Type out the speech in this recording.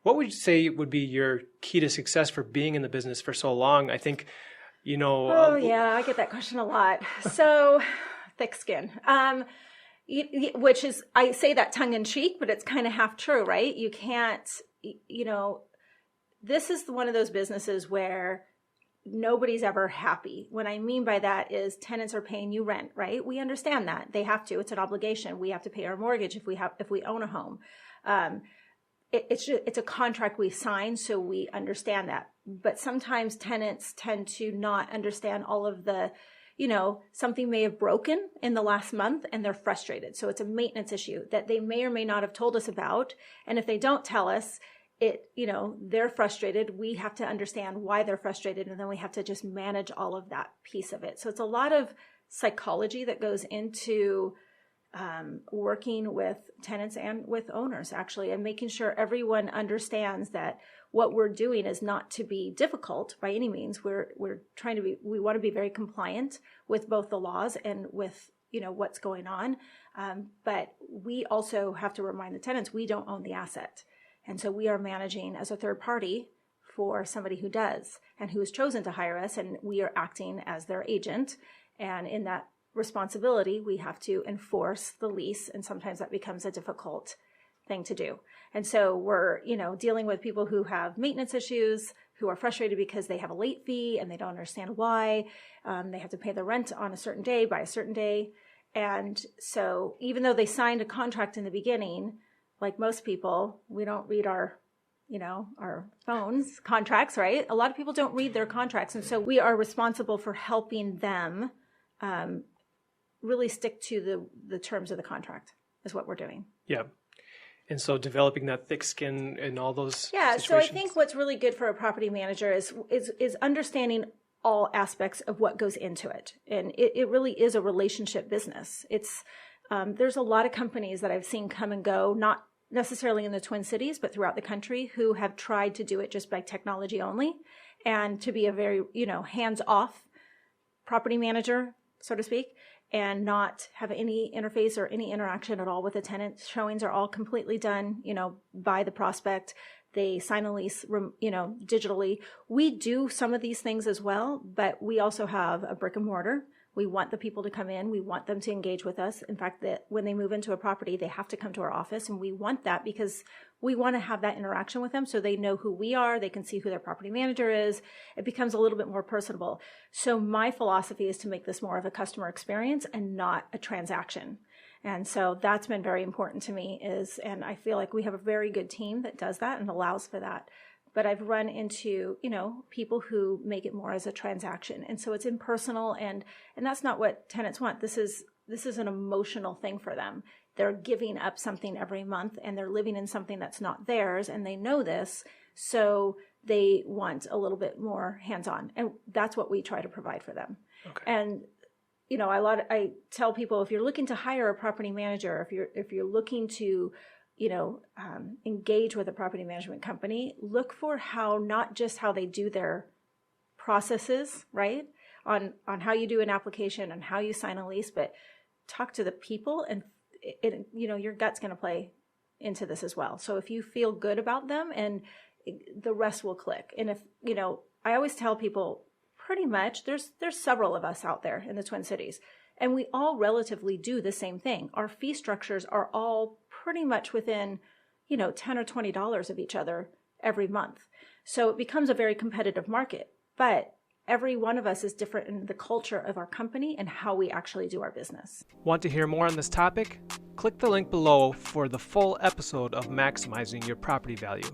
What would you say would be your key to success for being in the business for so long? I think, Oh, yeah, I get that question a lot. So, thick skin. Which is, I say that tongue in cheek, but it's kind of half true, right? You can't, this is one of those businesses where nobody's ever happy. What I mean by that is tenants are paying you rent, right? We understand that. They have to. It's an obligation. We have to pay our mortgage if we own a home. It's a contract we sign, so we understand that. But sometimes tenants tend to not understand all of the, something may have broken in the last month and they're frustrated. So it's a maintenance issue that they may or may not have told us about. And if they don't tell us, they're frustrated. We have to understand why they're frustrated. And then we have to just manage all of that piece of it. So it's a lot of psychology that goes into working with tenants and with owners, actually, and making sure everyone understands that what we're doing is not to be difficult by any means. We want to be very compliant with both the laws and with, what's going on. But we also have to remind the tenants, we don't own the asset. And so we are managing as a third party for somebody who does and who has chosen to hire us, and we are acting as their agent. And in that responsibility, we have to enforce the lease, and sometimes that becomes a difficult thing to do. And so we're, dealing with people who have maintenance issues, who are frustrated because they have a late fee and they don't understand why. They have to pay the rent on a certain day by a certain day. And so even though they signed a contract in the beginning, like most people, we don't read our phones contracts, right? A lot of people don't read their contracts. And so we are responsible for helping them really stick to the terms of the contract is what we're doing. Yeah. And so developing that thick skin in all those situations. So I think what's really good for a property manager is understanding all aspects of what goes into it. And it really is a relationship business. It's there's a lot of companies that I've seen come and go, not necessarily in the Twin Cities, but throughout the country, who have tried to do it just by technology only and to be a very, hands-off property manager, so to speak, and not have any interface or any interaction at all with the tenant. Showings are all completely done, by the prospect. They sign a lease, digitally. We do some of these things as well, but we also have a brick and mortar. We want the people to come in. We want them to engage with us. In fact, that when they move into a property, they have to come to our office, and we want that because we want to have that interaction with them so they know who we are. They can see who their property manager is. It becomes a little bit more personable. So my philosophy is to make this more of a customer experience and not a transaction. And so that's been very important to me and I feel like we have a very good team that does that and allows for that. But I've run into, people who make it more as a transaction. And so it's impersonal and that's not what tenants want. This is an emotional thing for them. They're giving up something every month and they're living in something that's not theirs, and they know this. So they want a little bit more hands-on, and that's what we try to provide for them. Okay. And I tell people, if you're looking to hire a property manager, if you're looking to engage with a property management company, look for not just how they do their processes, right? On how you do an application and how you sign a lease, but talk to the people, and your gut's going to play into this as well. So if you feel good about them, and the rest will click. And if, I always tell people, pretty much there's several of us out there in the Twin Cities, and we all relatively do the same thing. Our fee structures are all pretty much within, $10 or $20 of each other every month. So it becomes a very competitive market, but every one of us is different in the culture of our company and how we actually do our business. Want to hear more on this topic? Click the link below for the full episode of Maximizing Your Property Value.